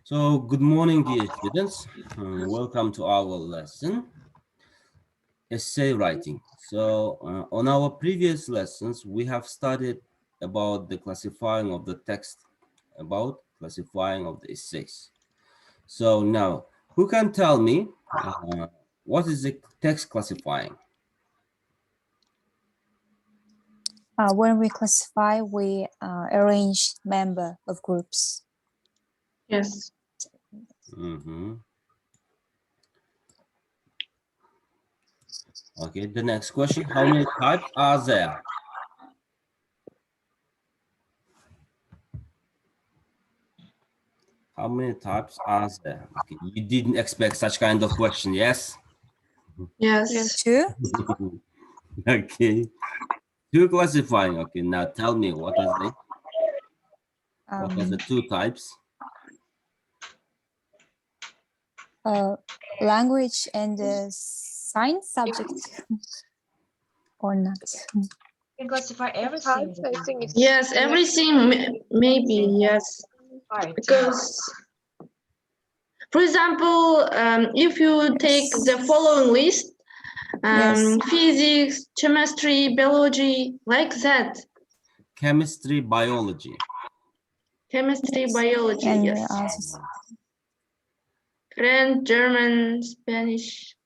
So, good morning, dear students. Welcome to our lesson, essay writing. So, on our previous lessons, we have studied about the classifying of the text, about classifying of the essays. So now, who can tell me what is the text classifying? When we classify, we arrange member of groups. Yes. Okay, the next question, how many types are there? How many types are there? Okay, you didn't expect such kind of question, yes? Yes. Two. Okay, two classifying. Okay, now tell me what is it? What are the two types? Language and science subject or not? You can classify everything. Yes, everything maybe, yes. Because, for example, if you take the following list, Yes. physics, chemistry, biology, like that. Chemistry, biology. Chemistry, biology, And yes. others. French, German, Spanish.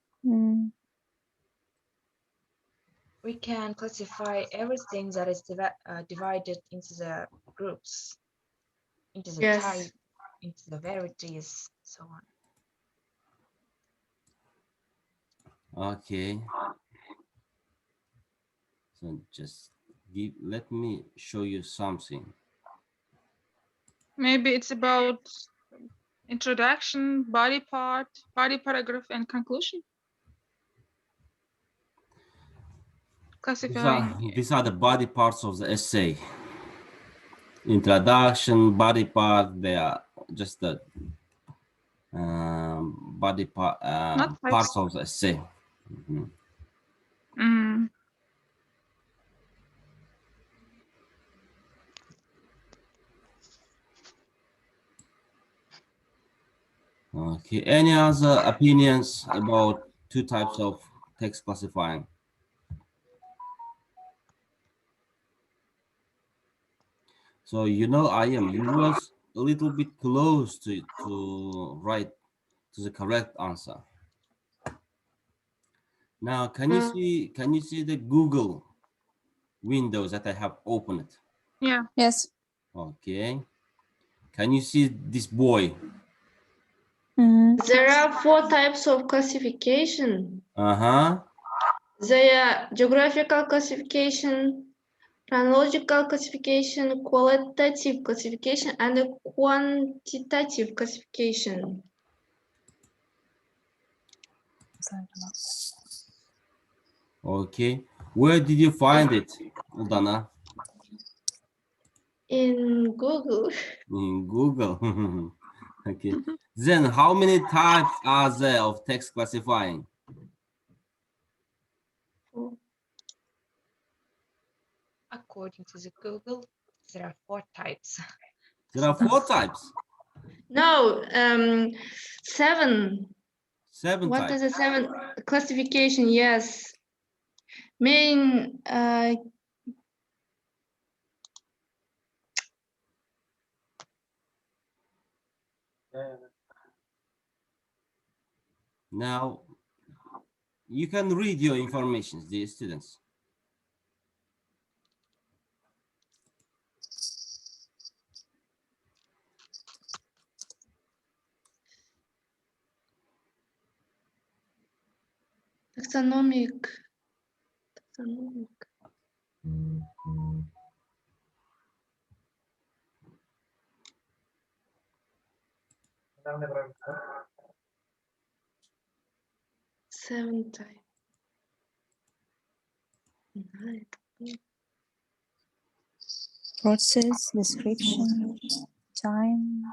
We can classify everything that is divided into the groups, into the Yes. type, into the varieties, so on. Okay. So just let me show you something. Maybe it's about introduction, body part, body paragraph, and conclusion. Classifying. These are the body parts of the essay. Introduction, body part, they are just the body part, parts of the essay. Okay, any other opinions about two types of text classifying? So, you know, you was a little bit close to write to the correct answer. Now, can you see the Google windows that I have opened? Yeah. Yes. Okay. Can you see this boy? There are 4 types of classification. There are geographical classification, chronological classification, qualitative classification, and quantitative classification. Okay. Where did you find it, Dana? In Google. In Google. Okay. Then how many types are there of text classifying? According to the Google, there are 4 types. There are 4 types. No, 7. 7 What types. is the 7 classification? Yes. Main Now, you can read your information, dear students. taxonomic. Seven types. Process, description, time.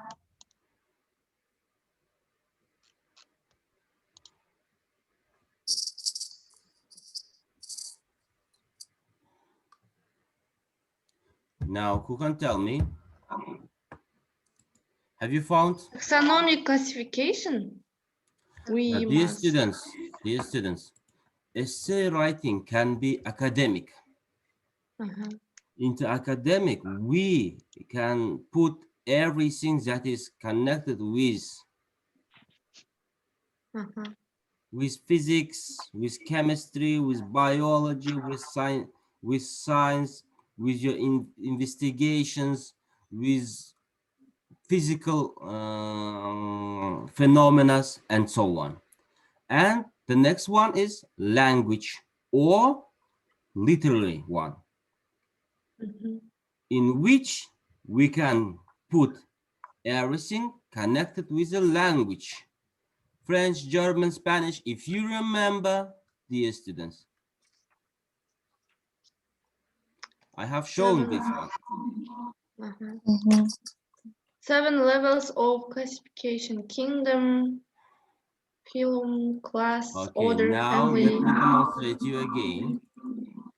Now, who can tell me Have you found? Taxonomic classification. We Dear must. students, essay writing can be academic. Uh-huh. Into academic, we can put everything that is connected Uh-huh. with physics, with chemistry, with biology, with science, with your investigations, with physical phenomena, and so on. And the next one is language or literary one, in which we can put everything connected with a language. French, German, Spanish, if you remember, dear students. I have shown this one. Uh-huh. 7 levels of classification: kingdom, phylum, class, Okay, order, now family. let me demonstrate you again.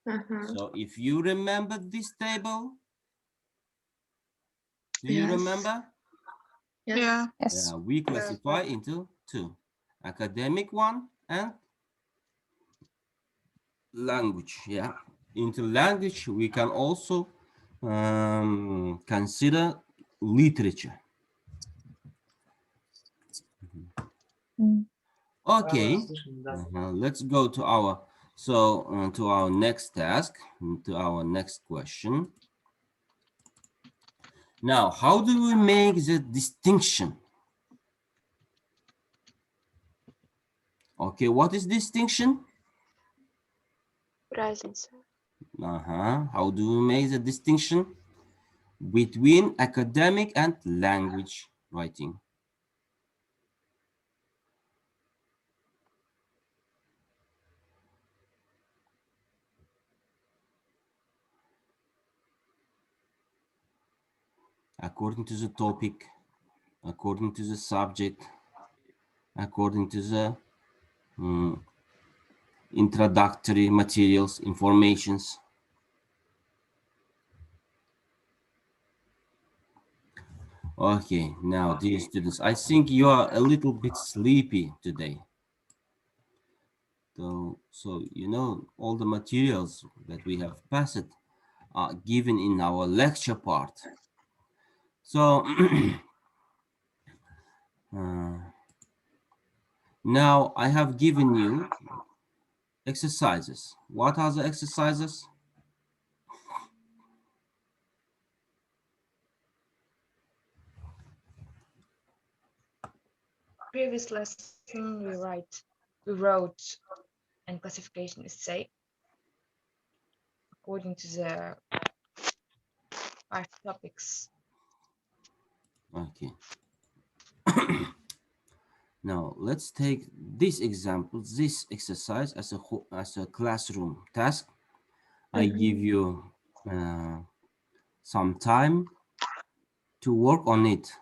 Uh-huh. So if you remember this table, do you Yes. remember? Yes. Yeah. Yes. Yeah, we classify into two, academic one and language. Yeah, into language we can also consider literature. Mm. Okay, let's go to our to our next task, to our next question. Now, how do we make the distinction? Okay, what is distinction? Разница. How do we make the distinction between academic and language writing? According to the topic, according to the subject, according to the introductory materials, informations. Okay, now dear students, I think you are a little bit sleepy today. So you know, all the materials that we have passed are given in our lecture part. So now I have given you exercises. What are the exercises? Previous lesson we wrote and classification essay according to the 5 topics. Okay. Now let's take this example, this exercise as a classroom task. I give you some time to work on it.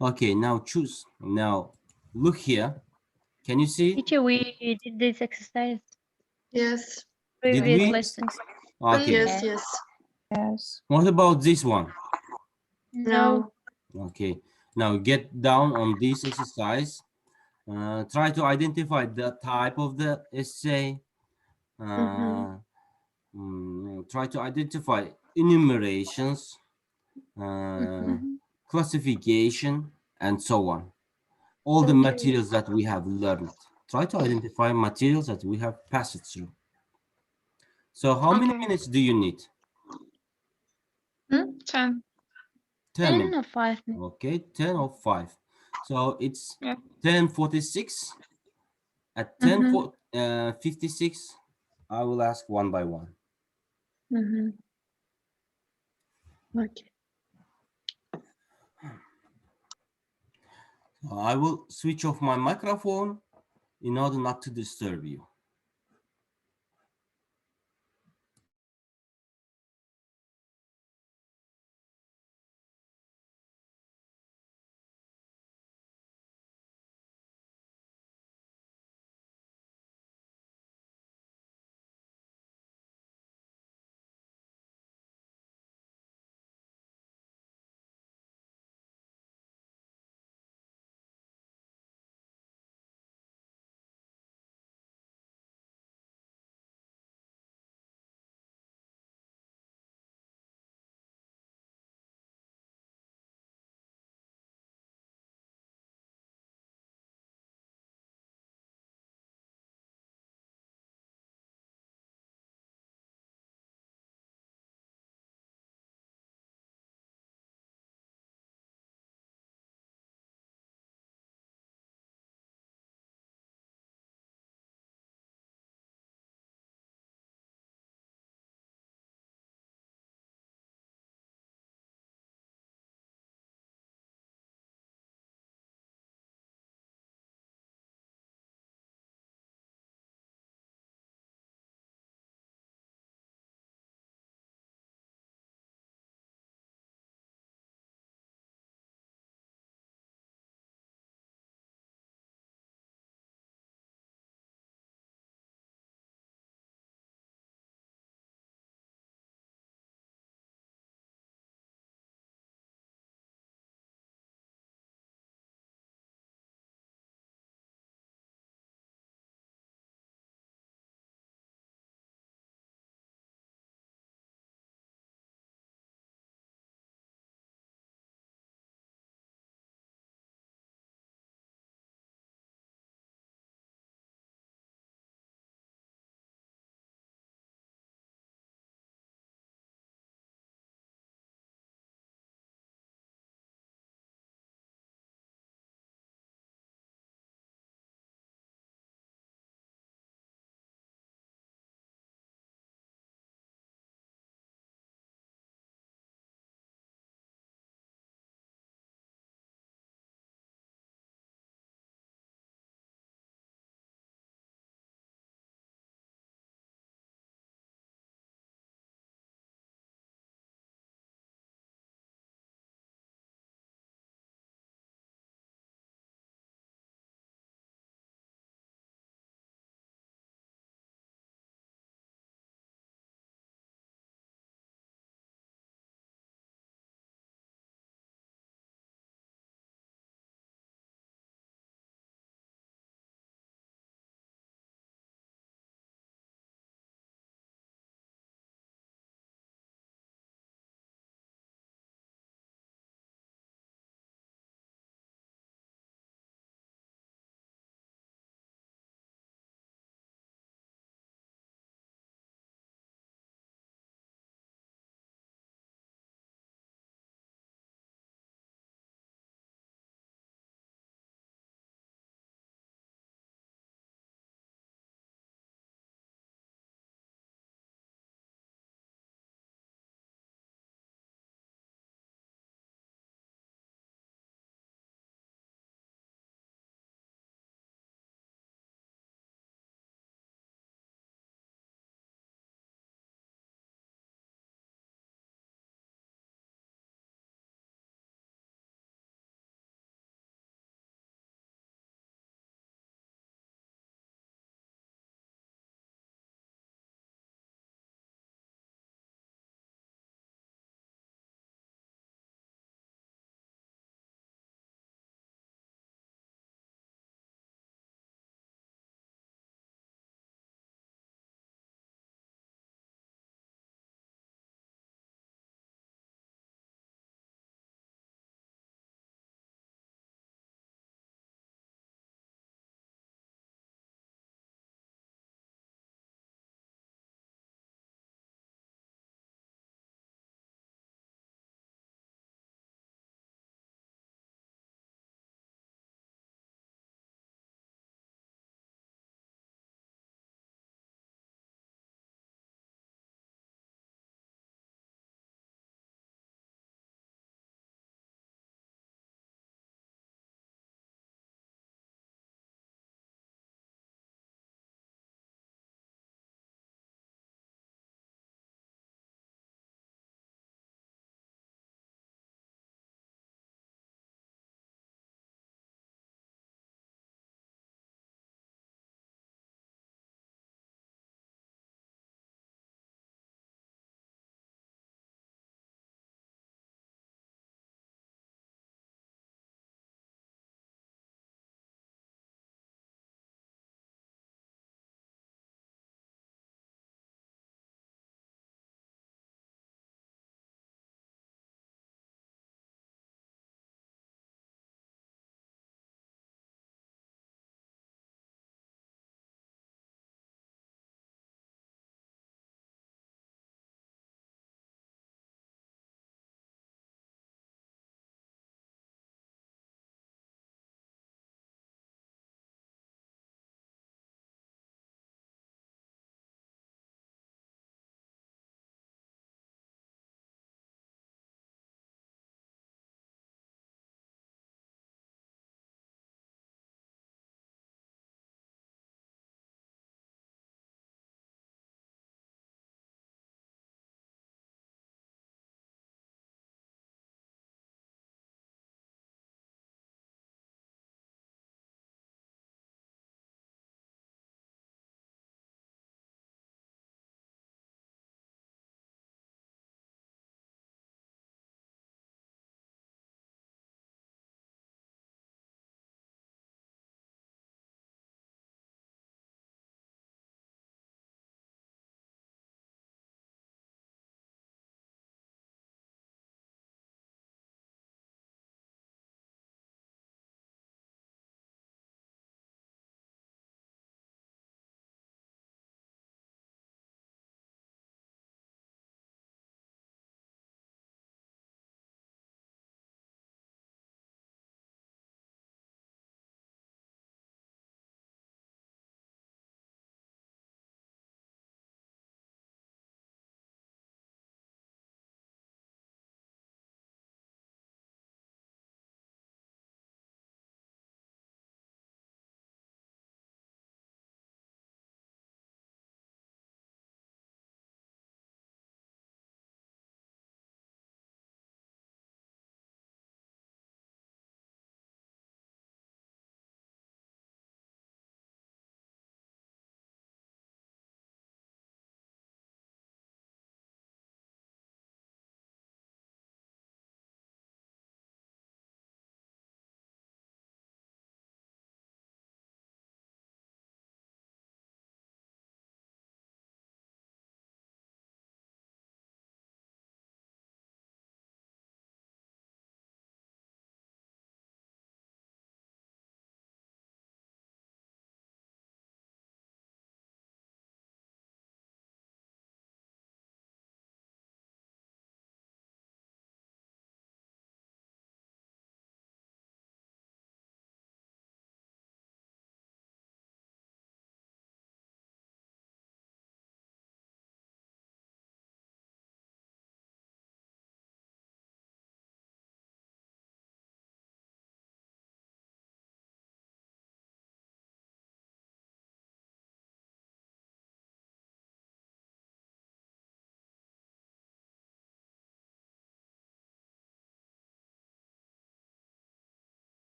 Okay, now choose. Now look here. Can you see? Teacher, we did this exercise Yes. Did previous we? lessons. Okay. Yes. Yes. Yes. What about this one? No. Okay. Now get down on this exercise. Try to identify the type of the essay. Try to identify enumerations, classification, and so on. All the materials that we have learned. Try to identify materials that we have passed through. So how many minutes do you need? 10. 10 10 minutes. or 5 minutes. Okay, 10 or 5. So it's Yeah. 10:46. At 10:56, I will ask one by one. Okay. I will switch off my microphone in order not to disturb you.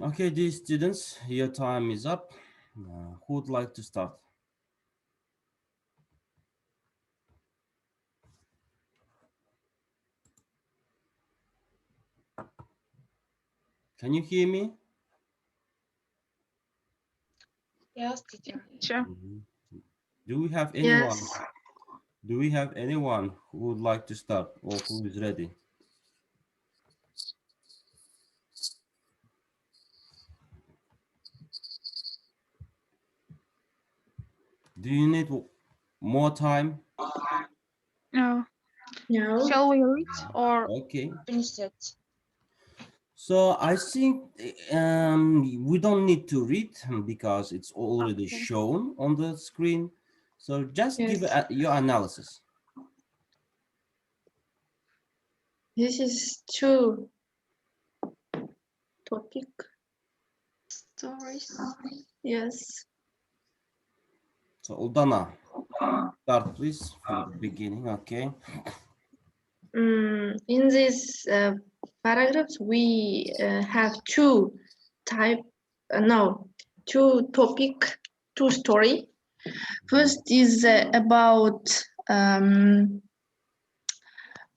Okay, dear students, your time is up. Who would like to start? Can you hear me? Yes, teacher. Sure. Do we have anyone? Yes. Do we have anyone who would like to start or who is ready? Do you need more time? No. No. Shall we read or Okay. Finish it. So I think we don't need to read because it's already Okay. shown on the screen. So just give Yes. your analysis. This is two topic stories. Yes. So Uldana, start please from the beginning. Okay. In this paragraphs, we have two type. No, two topic, two story. First is about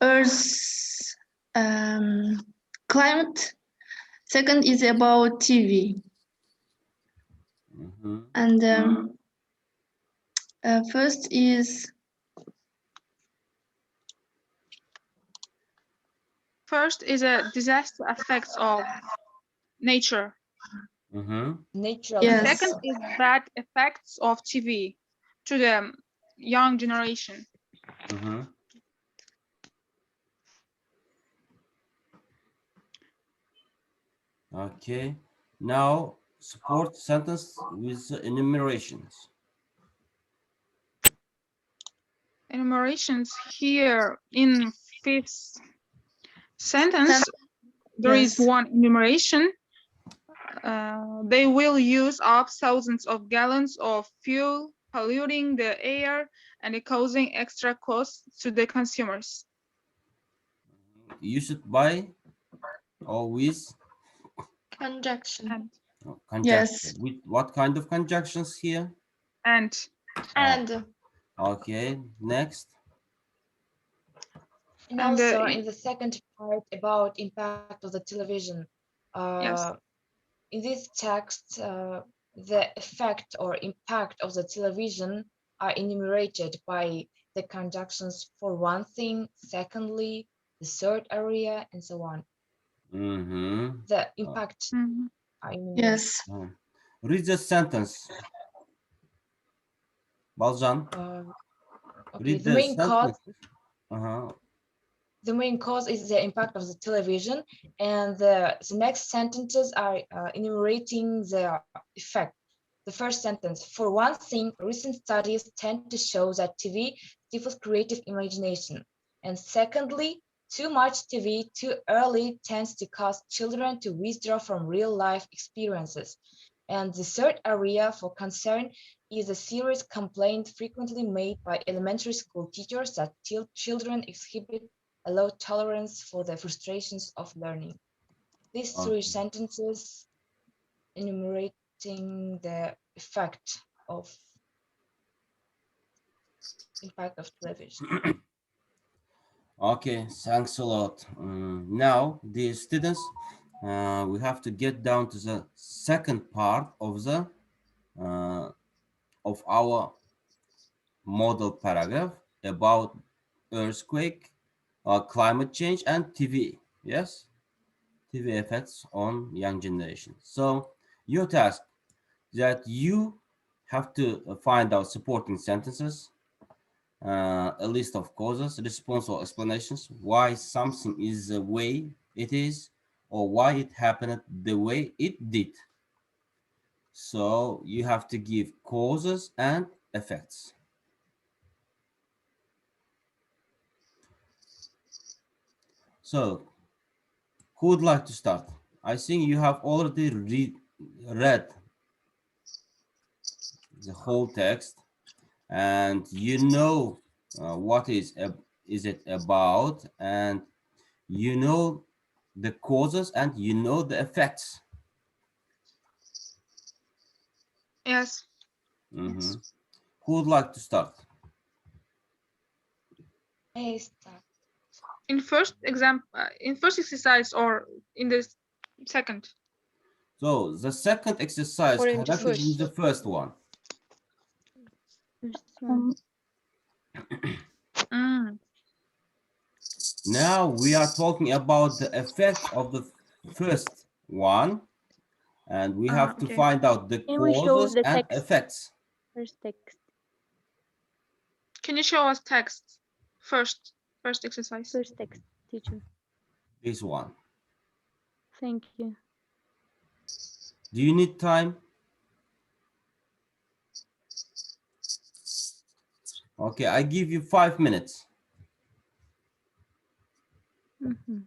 Earth's climate. Second is about TV. Mhm. And first is first is a disaster effects of nature. Mhm. Natural Yes. effects. Second is bad effects of TV to the young generation. Mhm. Okay. Now support sentence with enumerations. Enumerations here in fifth sentence, there is Yes. one enumeration. They will use up thousands of gallons of fuel, polluting the air and causing extra costs to the consumers. You should buy or with Conjunction. And conjunction. Yes. With what kind of conjunctions here? and And Okay. Next. And And, also in the second part about impact of the television. yes, In this text, the effect or impact of the television are enumerated by the conjunctions for one thing, secondly, the third area, and so on. Mm-hmm. The impact mhm. are enumerated. yes. Read the sentence. Baljan, Okay, read the the main cause sentence. Uh-huh. the main cause is the impact of the television, and the next sentences are enumerating the effect. The first sentence, for one thing, recent studies tend to show that TV stifles creative imagination. And secondly, too much TV too early tends to cause children to withdraw from real life experiences. And the third area for concern is a serious complaint frequently made by elementary school teachers that children exhibit a low tolerance for the frustrations of learning. These three Okay. sentences enumerating the effect of impact of television. Okay, thanks a lot. Now, dear students, we have to get down to the second part of the of our model paragraph about earthquake, climate change, and TV. Yes, TV effects on young generation. So your task that you have to find out supporting sentences, a list of causes, response or explanations, why something is the way it is, or why it happened the way it did. So you have to give causes and effects. So who would like to start? I think you have already read the whole text and you know what is it about, and you know the causes and you know the effects. Yes. Mhm. Who would like to start? I start. In first exercise or in the second? So the second exercise Or in the connected with first. the first one. First one. Mm. Now we are talking about the effect of the first one, and we have to Okay. find out the Can we show causes the and text? effects. First text. Can you show us text first exercise? First text, teacher. This one. Thank you. Do you need time? Okay, I give you 5 minutes. Mhm.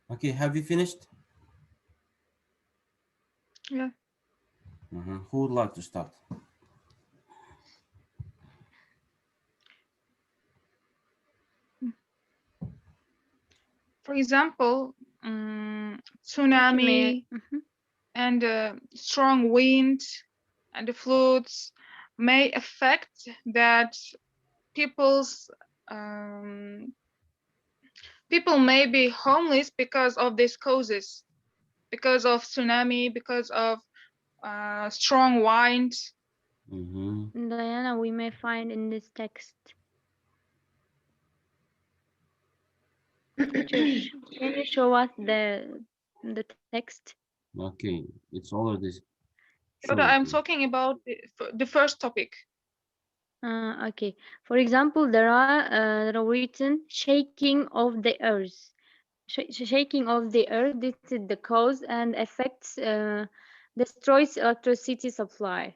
Okay, have you finished? Yeah. Who would like to start? For example, May tsunami Mhm. and strong wind and the floods may affect that people's people may be homeless because of these causes, because of tsunami, because of strong wind. Mhm. Diana, we may find in this text. Teacher, can you show us the text? Okay, it's already Yoda, I'm showing. talking about the first topic. Okay. For example, there are written shaking of the earth. Shaking of the earth. This is the cause and affects destroys electricity supply.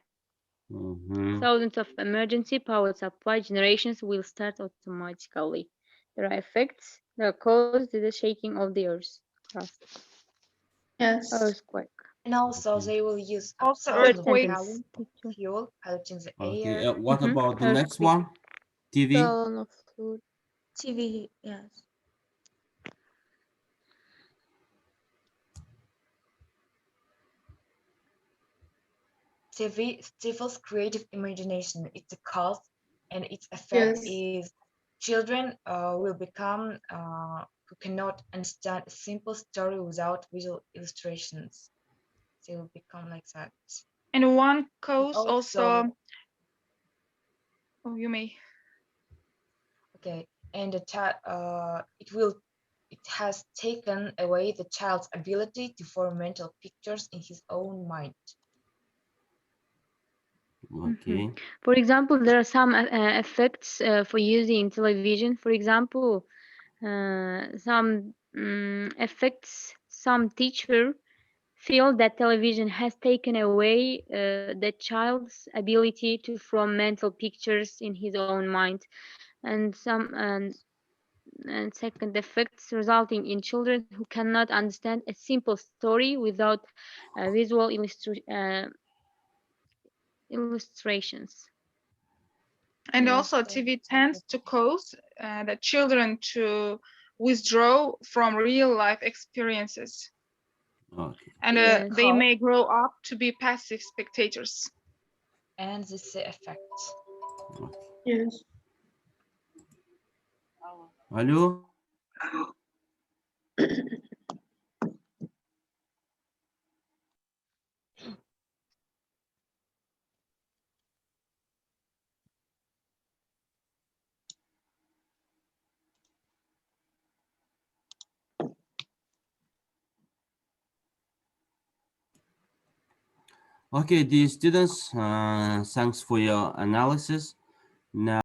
Mhm. Thousands of emergency power supply generations will start automatically. There are effects that are caused by the shaking of the earth. Crust. Yes. Earthquake. And also Okay. they will use Also thousands of earthquakes. gallons of Teacher. fuel polluting the Okay, air. what Mhm. about the next Earthquake. one? TV? Gallon of food. TV, yes. TV stifles creative imagination. It's a cause, and its effect Yes. is children will become who cannot understand a simple story without visual illustrations. They will become like that. And one And cause also, oh, you may. okay, and the child it has taken away the child's ability to form mental pictures in his own mind. Okay. For example, there are some effects for using television. For example, some effects, some teacher feel that television has taken away the child's ability to form mental pictures in his own mind, and and second effects resulting in children who cannot understand a simple story without visual illustrations. And Yes, also TV tends to cause the children to withdraw from real life experiences. Okay. And Yes. they may grow up to be passive spectators. and this is the effect. Yes. Hello? Okay, dear students, thanks for your analysis. Now